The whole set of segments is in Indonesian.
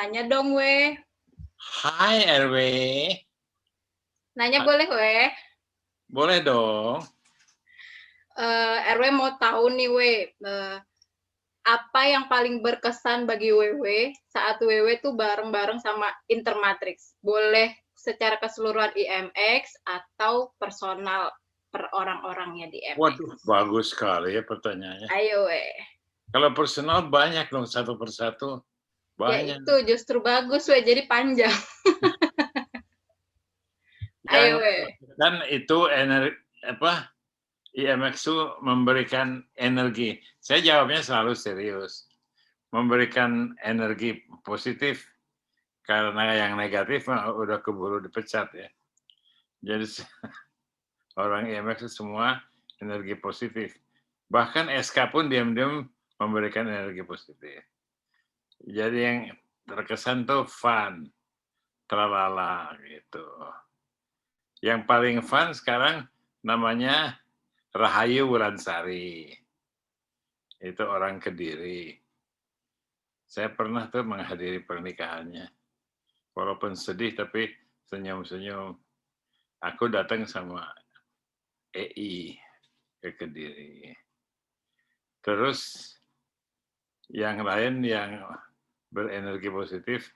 Nanya dong, weh. Hai RW. Nanya boleh, weh? Boleh dong. RW mau tahu nih, weh. Apa yang paling berkesan bagi WW saat WW tuh bareng-bareng sama Intermatrix? Boleh secara keseluruhan IMX atau personal per orang-orangnya di IMX? Waduh, bagus sekali ya pertanyaannya. Ayo, weh. Kalau personal banyak dong, satu persatu. Ya Banyak. itu justru bagus, weh. Jadi panjang. Yang Ayo, weh. kan itu IMX itu memberikan energi. Saya jawabnya selalu serius. Memberikan energi positif. Karena yang negatif udah keburu dipecat ya. Jadi orang IMX itu semua energi positif. Bahkan SK pun diam-diam memberikan energi positif. Jadi yang terkesan tuh fun, tralala gitu. Yang paling fun sekarang namanya Rahayu Wulansari. Itu orang Kediri. Saya pernah tuh menghadiri pernikahannya. Walaupun sedih tapi senyum-senyum. Aku datang sama EI ke Kediri. Terus yang lain yang berenergi positif,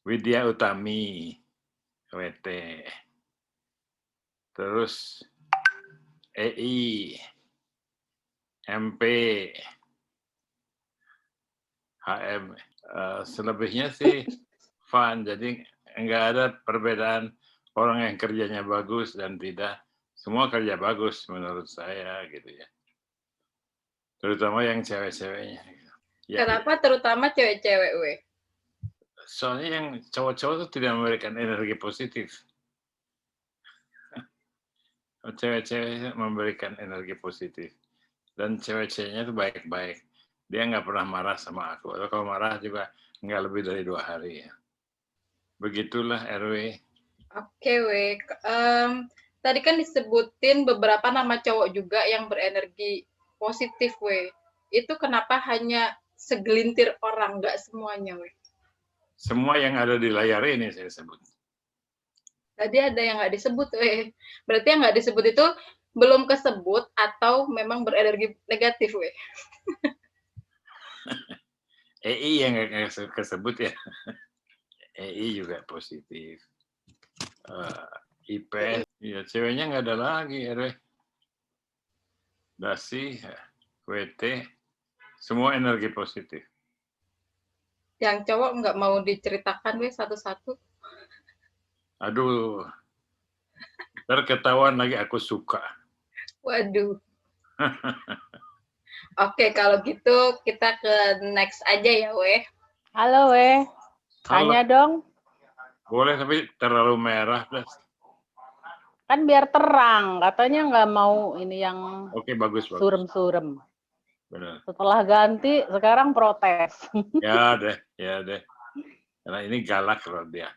Widya Utami, WT. Terus EI, MP, HM. Selebihnya sih fun, jadi enggak ada perbedaan orang yang kerjanya bagus dan tidak. Semua kerja bagus menurut saya gitu ya. Terutama yang cewek-ceweknya. Ya, Kenapa terutama cewek-cewek, weh? soalnya yang cowok-cowok itu tidak memberikan energi positif. Cewek-cewek memberikan energi positif. Dan cewek-ceweknya itu baik-baik. Dia nggak pernah marah sama aku. Atau kalau marah juga nggak lebih dari 2 hari. Ya. Begitulah RW. Oke, weh. Tadi kan disebutin beberapa nama cowok juga yang berenergi positif, weh. Itu kenapa hanya segelintir orang, nggak semuanya, weh? Semua yang ada di layar ini saya sebut. Tadi ada yang nggak disebut, weh. Berarti yang nggak disebut itu belum kesebut atau memang berenergi negatif, weh? EI yang nggak kesebut ya. EI juga positif. IP, ya ceweknya nggak ada lagi RW. Dasi, WT, semua energi positif. Yang cowok nggak mau diceritakan, weh, satu-satu. Aduh, terketahuan lagi aku suka. Waduh. Oke, kalau gitu kita ke next aja ya, weh. Halo, weh. Tanya dong. Boleh, tapi terlalu merah. Kan biar terang. Katanya nggak mau ini yang Oke, bagus. surem-surem. Benar. Setelah ganti, sekarang protes. Ya deh. Karena ini galak loh dia.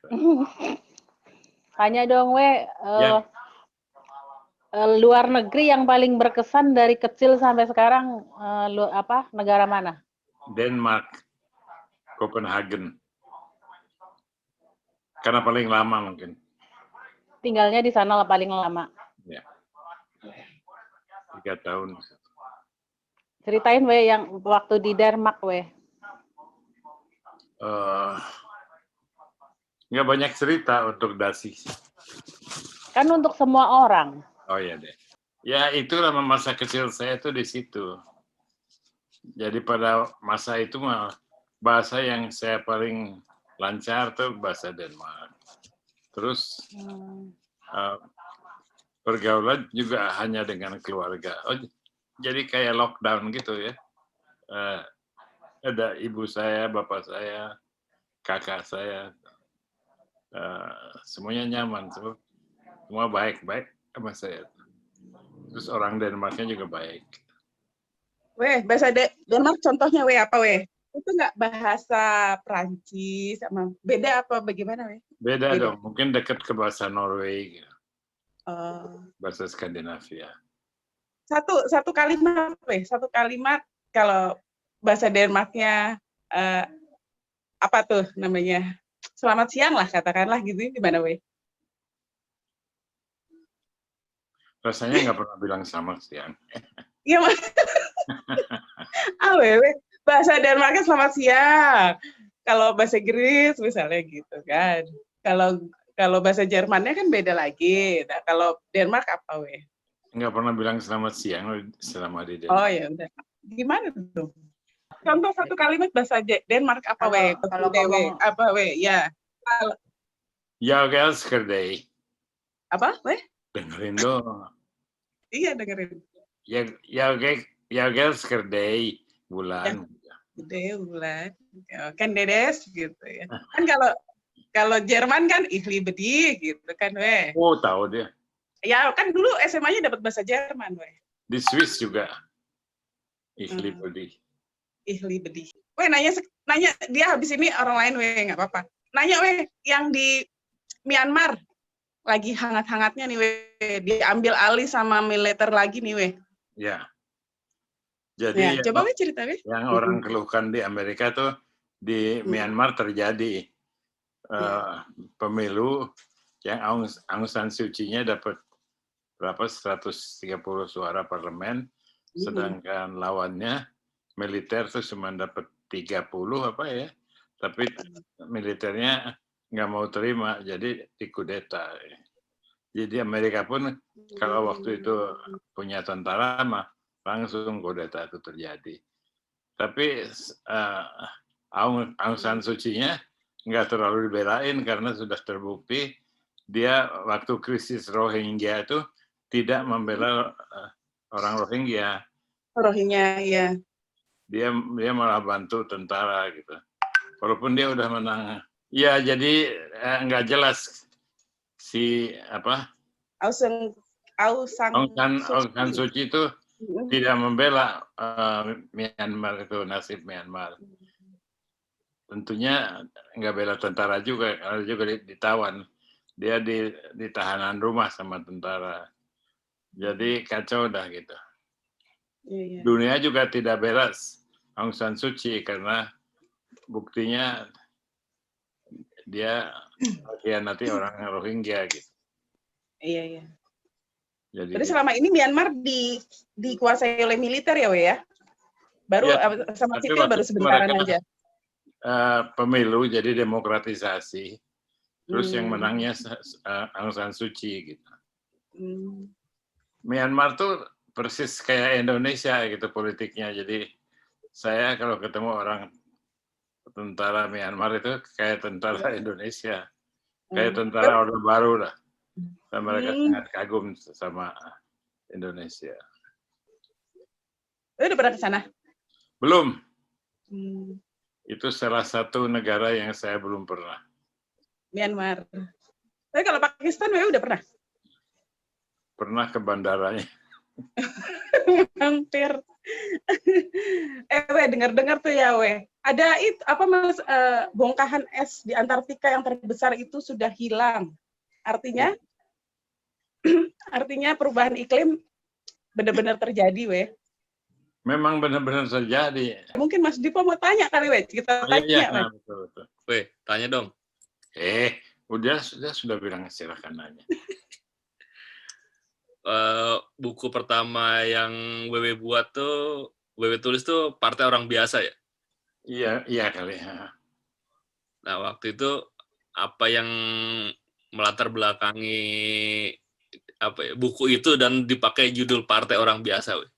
Tanya dong, weh. Ya. Luar negeri yang paling berkesan dari kecil sampai sekarang, negara mana? Denmark, Copenhagen. Karena paling lama mungkin. Tinggalnya di sana paling lama. Ya. 3 tahun. Ceritain, weh, yang waktu di Denmark, weh. Nggak banyak cerita untuk Dasi. Kan untuk semua orang. Oh iya deh. Ya itulah masa kecil saya tuh di situ. Jadi pada masa itu bahasa yang saya paling lancar tuh bahasa Denmark. Terus pergaulan juga hanya dengan keluarga. Oh, jadi kayak lockdown gitu ya. Ada ibu saya, bapak saya, kakak saya, semuanya nyaman, semua baik-baik sama saya. Terus orang Denmarknya juga baik. Weh, bahasa Denmark contohnya weh apa weh? Itu nggak bahasa Prancis sama beda apa bagaimana weh? Beda dong, mungkin dekat ke bahasa Norway, gitu. Bahasa Skandinavia. Satu kalimat weh, satu kalimat kalau bahasa Denmarknya apa tuh namanya? Selamat siang lah katakanlah gitu, gimana weh? Rasanya nggak pernah bilang selamat siang. Iya mas. Weh. Bahasa Denmarknya selamat siang. Kalau bahasa Inggris misalnya gitu kan. Kalau bahasa Jermannya kan beda lagi. Nah, kalau Denmark apa weh? Nggak pernah bilang selamat siang selama di Oh Denmark. ya udah. Gimana tuh? Contoh satu kalimat bahasa Denmark apa weh? Kalau ngomong Apa weh? Ya. Jag älskar dig. Apa weh? Dengerin dong. Iya dengerin. Jag älskar dig, Bulan. Gede bulan. Kan dedes gitu ya. Kan kalau Jerman kan ich liebe dich gitu kan weh. Oh, tahu dia. Ya kan dulu SMA-nya dapat bahasa Jerman weh. Di Swiss juga. Ich liebe dich. Ich liebe dich. Weh nanya dia habis ini orang lain weh nggak apa-apa. Nanya weh yang di Myanmar lagi hangat-hangatnya nih weh, diambil alih sama militer lagi nih weh. Ya. Jadi ya, coba weh cerita weh. Yang orang keluhkan di Amerika tuh di Myanmar terjadi pemilu yang Aung San Suu Kyi-nya dapat berapa 130 suara parlemen, sedangkan lawannya militer tuh cuma dapat 30 apa ya, tapi militernya nggak mau terima, jadi dikudeta. Jadi Amerika pun kalau waktu itu punya tentara mah langsung kudeta itu terjadi. Tapi Aung San Suu Kyi-nya nggak terlalu dibelain karena sudah terbukti dia waktu krisis Rohingya itu tidak membela orang Rohingya. Rohingya, ya. Dia malah bantu tentara gitu. Walaupun dia udah menang. Ya jadi nggak jelas si apa? Aung San Suu Kyi itu tidak membela Myanmar itu, nasib Myanmar. Tentunya nggak bela tentara juga, karena juga ditawan. Dia di tahanan rumah sama tentara. Jadi kacau dah gitu. Dunia juga tidak bela Aung San Suu Kyi karena buktinya dia nanti orang Rohingya gitu. Iya. Jadi selama ini Myanmar dikuasai oleh militer ya, weh ya? Baru ya, sama sipil baru sebentaran aja. Pemilu jadi demokratisasi. Terus yang menangnya Aung San Suu Kyi gitu. Myanmar tuh persis kayak Indonesia gitu politiknya. Jadi saya kalau ketemu orang tentara Myanmar itu kayak tentara Indonesia. Kayak tentara Orde Baru lah. Dan mereka sangat kagum sama Indonesia. Udah pernah ke sana? Belum. Itu salah satu negara yang saya belum pernah. Myanmar. Tapi kalau Pakistan, udah pernah? Pernah ke bandaranya. Hampir. Dengar-dengar tuh ya, weh. Ada itu apa mas bongkahan es di Antartika yang terbesar itu sudah hilang. Artinya perubahan iklim benar-benar terjadi, weh. Memang benar-benar terjadi. Mungkin Mas Dipo mau tanya kali, weh. Kita tanya, iya, betul. Weh, tanya dong. Sudah bilang silakan nanya. Buku pertama yang Wewe buat tuh, Wewe tulis tuh Partai Orang Biasa ya? Iya kali. Nah, waktu itu apa yang melatar belakangi buku itu dan dipakai judul Partai Orang Biasa, weh?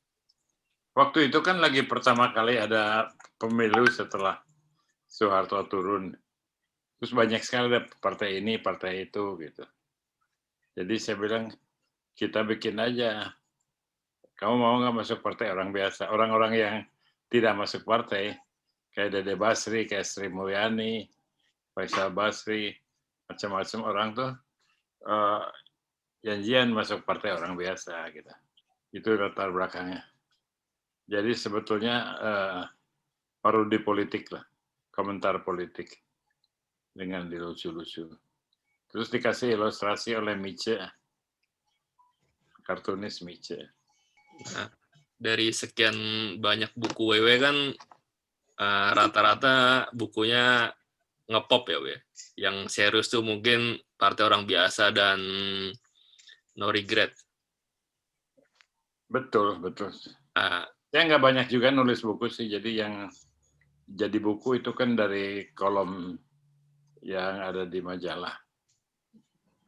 Waktu itu kan lagi pertama kali ada pemilu setelah Soeharto turun. Terus banyak sekali ada partai ini, partai itu gitu. Jadi saya bilang, kita bikin aja. Kamu mau nggak masuk Partai Orang Biasa? Orang-orang yang tidak masuk partai, kayak Dede Basri, kayak Sri Mulyani, Faisal Basri, macam-macam orang tuh janjian masuk Partai Orang Biasa gitu. Itu latar belakangnya. Jadi sebetulnya parodi politik lah, komentar politik dengan dilucu-lucu. Terus dikasih ilustrasi oleh Miche, kartunis Miche. Nah, dari sekian banyak buku Wewe kan rata-rata bukunya ngepop ya, We. Yang serius tuh mungkin Partai Orang Biasa dan No Regret. Betul. Ah, Saya nggak banyak juga nulis buku sih, jadi yang jadi buku itu kan dari kolom yang ada di majalah,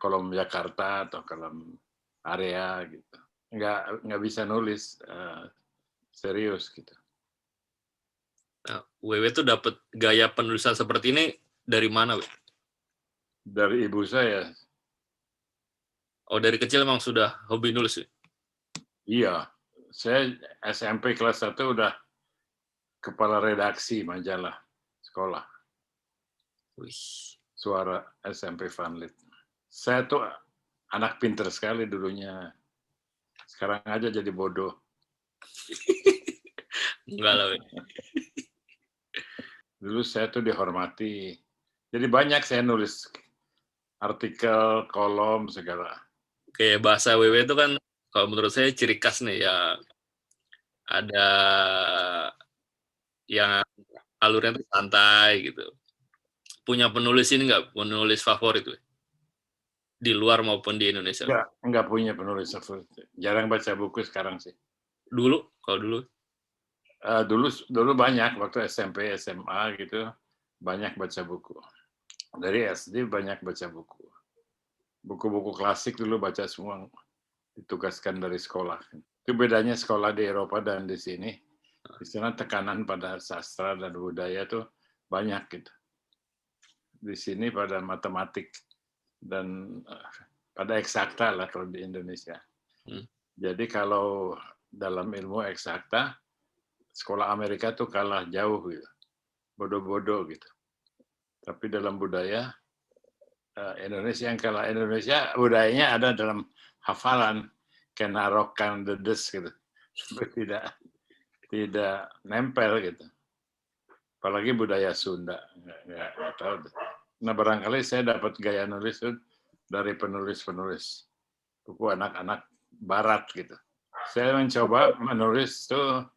kolom Jakarta atau kolom area gitu. Nggak bisa nulis serius gitu. nah, Wewe tuh dapat gaya penulisan seperti ini dari mana, We? Dari ibu saya, Oh, dari kecil emang sudah hobi nulis, We? iya. Saya SMP kelas 1 udah kepala redaksi majalah sekolah, Wih. Suara SMP Vanlit. Saya tuh anak pinter sekali dulunya. Sekarang aja jadi bodoh. Enggak lah, We. Dulu saya tuh dihormati. Jadi banyak saya nulis artikel, kolom, segala. Kayak bahasa Wewe itu kan kalau menurut saya ciri khas nih ya, ada yang alurnya tuh santai gitu. Punya penulis ini nggak? Penulis favorit, We? Di luar maupun di Indonesia. Enggak punya penulis favorit. Jarang baca buku sekarang sih. Kalau dulu. Dulu banyak waktu SMP, SMA gitu, banyak baca buku. Dari SD banyak baca buku. Buku-buku klasik dulu baca semua, ditugaskan dari sekolah. Itu bedanya sekolah di Eropa dan di sini. Di sana tekanan pada sastra dan budaya tuh banyak gitu. Di sini pada matematik dan pada eksakta lah kalau di Indonesia. Jadi kalau dalam ilmu eksakta, sekolah Amerika tuh kalah jauh gitu. Bodoh-bodoh gitu. Tapi dalam budaya, Indonesia yang kalah. Indonesia budayanya ada dalam hafalan, kena rokan dedes gitu. Tidak nempel gitu. Apalagi budaya Sunda. Nggak tahu. Nah barangkali saya dapat gaya nulis dari penulis-penulis buku anak-anak barat gitu. Saya mencoba menulis tuh,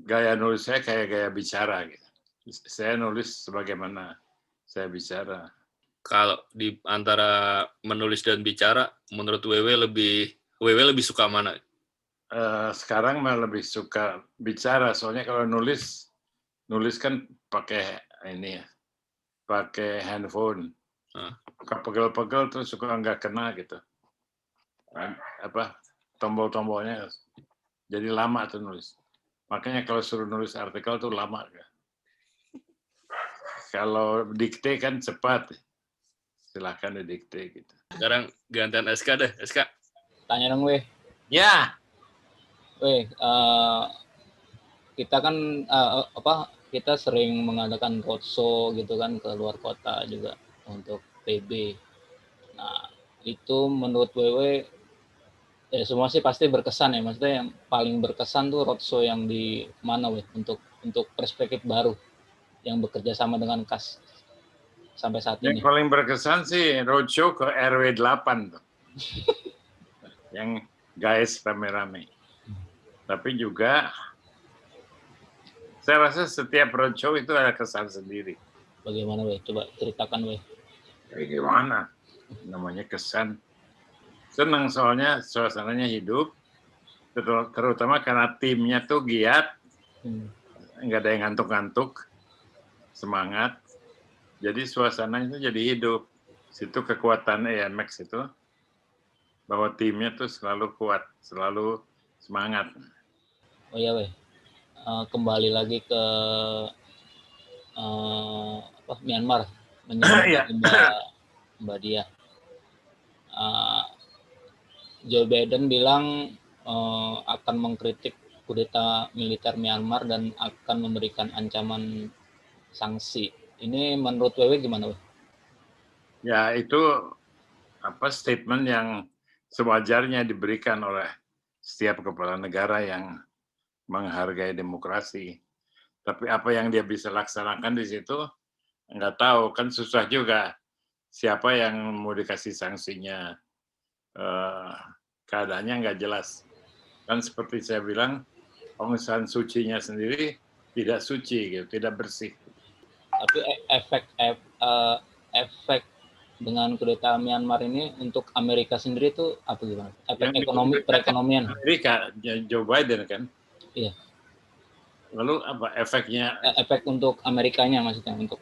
gaya nulis saya kayak gaya bicara gitu. Saya nulis sebagaimana saya bicara. Kalau di antara menulis dan bicara, menurut Wewe lebih suka mana? Sekarang malah lebih suka bicara, soalnya kalau nulis kan pakai ini ya, pakai handphone. Pegel-pegel terus suka nggak kena gitu. Tombol-tombolnya jadi lama tuh nulis. Makanya kalau suruh nulis artikel tuh lama. Kalau dikte kan cepat. Silahkan didikte gitu. Sekarang gantian SK deh, SK. Tanya dong, We. Ya. We, kita kan kita sering mengadakan roadshow gitu kan ke luar kota juga untuk PB. Nah, itu menurut Wewe ya semua sih pasti berkesan ya. Maksudnya yang paling berkesan tuh roadshow yang di mana, We? Untuk perspektif baru yang bekerja sama dengan KAS sampai saat ini. Yang paling berkesan sih roadshow ke RW 8 tuh. Yang guys rame-rame. Tapi juga saya rasa setiap roadshow itu ada kesan sendiri. Bagaimana, We? Coba ceritakan, We. Gimana? Namanya kesan. Senang soalnya suasananya hidup. Terutama karena timnya tuh giat. Nggak ada yang ngantuk-ngantuk. Semangat. Jadi suasananya itu jadi hidup. Situ kekuatan EMX itu. Bahwa timnya tuh selalu kuat. Selalu semangat. Oh iya, We. Kembali lagi ke Myanmar, menyambut Mbak Dia. Joe Biden bilang akan mengkritik kudeta militer Myanmar dan akan memberikan ancaman sanksi. Ini menurut Wewe gimana, We? Ya itu statement yang sewajarnya diberikan oleh setiap kepala negara yang menghargai demokrasi. Tapi apa yang dia bisa laksanakan di situ nggak tahu, kan susah juga. Siapa yang mau dikasih sanksinya, keadaannya nggak jelas. Kan seperti saya bilang, Aung San Suu Kyi-nya sendiri tidak suci, gitu, tidak bersih. Tapi efek dengan kudeta Myanmar ini untuk Amerika sendiri itu apa gimana? Efek Yang ekonomi, perekonomian. Amerika, Joe Biden kan. Iya. Lalu apa efeknya? Efek untuk Amerikanya maksudnya untuk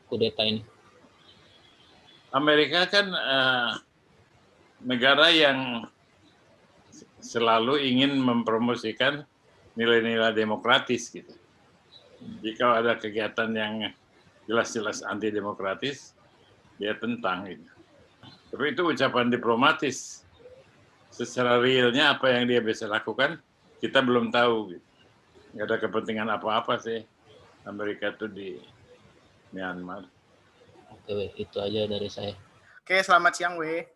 kudeta ini. Amerika kan negara yang selalu ingin mempromosikan nilai-nilai demokratis gitu. Jika ada kegiatan yang jelas-jelas anti demokratis, dia tentang gitu. Tapi itu ucapan diplomatis. Secara realnya apa yang dia bisa lakukan, kita belum tahu gitu. Nggak ada kepentingan apa-apa sih Amerika itu di Myanmar. Oke, Weh, itu aja dari saya. Oke, selamat siang, Weh.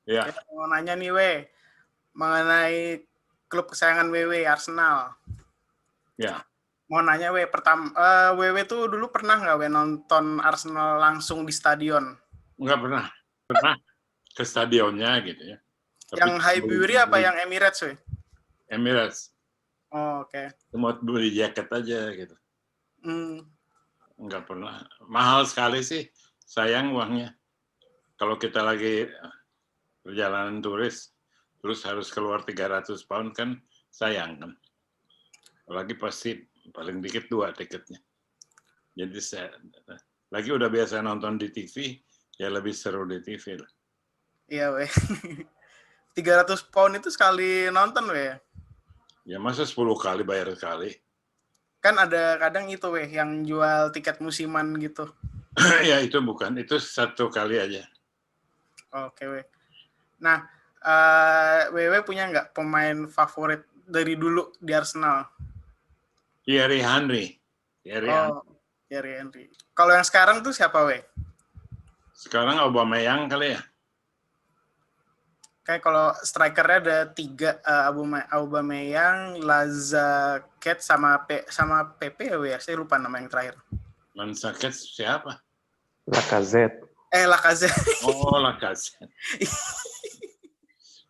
Ya, Kita mau nanya nih, Weh, mengenai klub kesayangan Wewe, Arsenal. ya. Mau nanya, Weh, Wewe tuh dulu pernah nggak, Weh, nonton Arsenal langsung di stadion? Nggak pernah ke stadionnya gitu ya. Tapi Yang Highbury apa yang Emirates, Weh? Emirates. Oh, oke. Cuma beli jaket aja gitu. Hmm. Nggak pernah. Mahal sekali sih. Sayang uangnya. Kalau kita lagi perjalanan turis, terus harus keluar 300 pound kan sayang kan. Apalagi pasti paling dikit 2 tiketnya. Jadi saya lagi udah biasa nonton di TV, ya lebih seru di TV lah. Iya, Weh. 300 pound itu sekali nonton, Weh. Ya masa 10 kali bayar sekali. Kan ada kadang itu, Weh, yang jual tiket musiman gitu. Ya itu bukan, itu 1 kali aja. Oke, Weh. Nah, Wewe punya nggak pemain favorit dari dulu di Arsenal? Thierry Henry. Oh, Thierry Henry. Kalau yang sekarang tuh siapa, Weh? Sekarang Aubameyang kali ya? Kayak kalau strikernya ada 3, Aubameyang, Lacazette sama PP ya, Weh? Saya lupa nama yang terakhir. Lacazette siapa? Lacazette. Lacazette. Oh, Lacazette.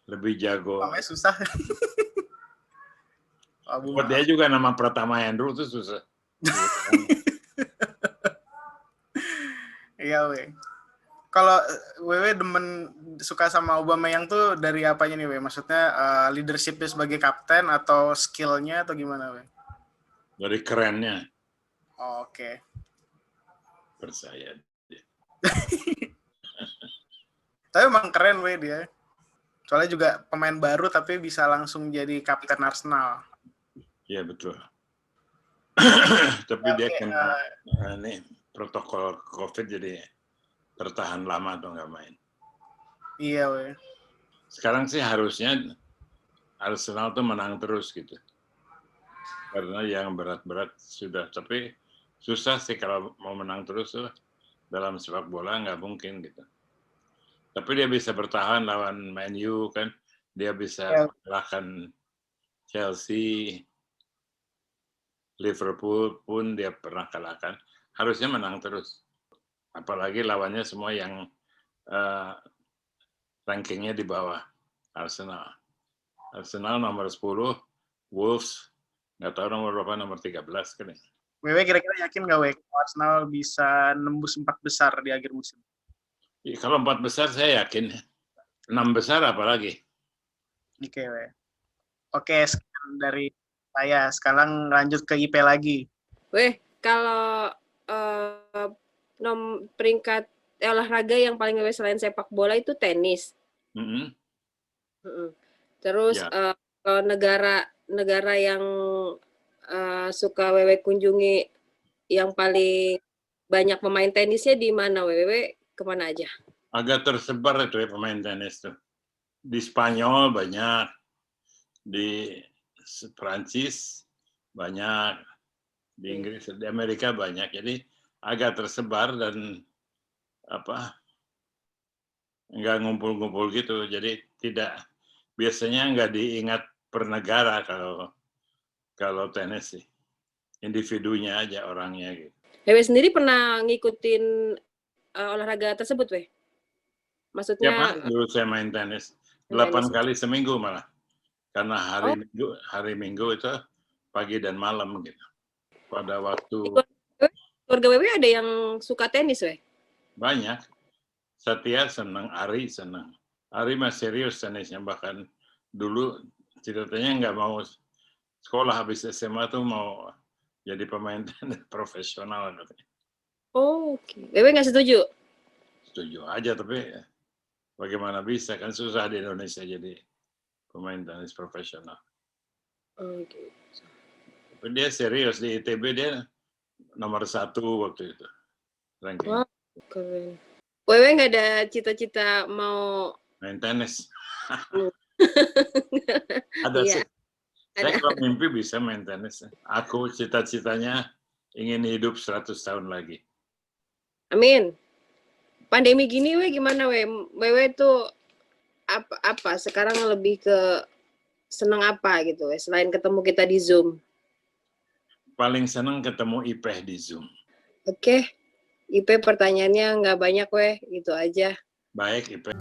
Lebih jago. Namanya susah. Buat dia juga nama pertama Andrew itu susah. Iya, Weh. Kalau Wewe demen suka sama Aubameyang tuh dari apanya nih, Weh? Maksudnya leadership-nya sebagai kapten atau skill-nya atau gimana, Weh? Dari kerennya. Oh, oke. Percaya. Tapi emang keren, Weh, dia. Soalnya juga pemain baru tapi bisa langsung jadi kapten Arsenal. Iya, betul. Tapi dia kena ini protokol COVID jadi tertahan lama atau nggak main. Iya, Weh. Sekarang sih harusnya Arsenal tuh menang terus gitu. Karena yang berat-berat sudah. Tapi susah sih kalau mau menang terus tuh dalam sepak bola nggak mungkin gitu. Tapi dia bisa bertahan lawan Man U kan. Dia bisa mengalahkan Chelsea, Liverpool pun dia pernah kalahkan. Harusnya menang terus. Apalagi lawannya semua yang rankingnya di bawah Arsenal. Arsenal nomor 10, Wolves, nggak tahu nomor berapa, nomor 13 kan ya. Wewe kira-kira yakin nggak, Weh, Arsenal bisa nembus 4 besar di akhir musim? Ya, kalau 4 besar saya yakin. 6 besar apalagi. Oke, Weh. Oke, sekian dari saya. Sekarang lanjut ke IP lagi. Weh, kalau peringkat olahraga yang paling Wewe selain sepak bola itu tenis. Terus Ya. kalau negara yang suka Wewe kunjungi yang paling banyak pemain tenisnya di mana, Wewe? Kemana aja? Agak tersebar itu ya pemain tenis tuh. Di Spanyol banyak, di Prancis banyak, di Inggris, di Amerika banyak. Jadi agak tersebar dan nggak ngumpul-ngumpul gitu. Jadi biasanya nggak diingat per negara kalau tenis sih. Individunya aja orangnya gitu. Wewe sendiri pernah ngikutin olahraga tersebut, Weh? Maksudnya Dulu saya main tenis 8 kali seminggu malah. Karena hari Minggu itu pagi dan malam gitu. Pada waktu keluarga Wewe ada yang suka tenis, weh? Banyak. Setia senang, Ari senang. Ari mah serius tenisnya, bahkan dulu ceritanya nggak mau sekolah habis SMA tuh mau jadi pemain tenis profesional. Oh, oke. Wewe nggak setuju? Setuju aja, tapi bagaimana bisa, kan susah di Indonesia jadi pemain tenis profesional. Oke. Tapi dia serius, di ITB dia nomor 1 waktu itu ranking. Wah, keren. Wewe nggak ada cita-cita mau Main tenis. Hmm. Ada Iya, sih. Saya ada. kalau mimpi bisa main tenis. Aku cita-citanya ingin hidup 100 tahun lagi. Amin. Pandemi gini, we gimana, we? Wewe tuh apa? Sekarang lebih ke seneng apa gitu, we? Selain ketemu kita di Zoom. Paling senang ketemu Ipeh di Zoom. Oke, IP pertanyaannya nggak banyak, we. Gitu aja. Baik, Ipeh.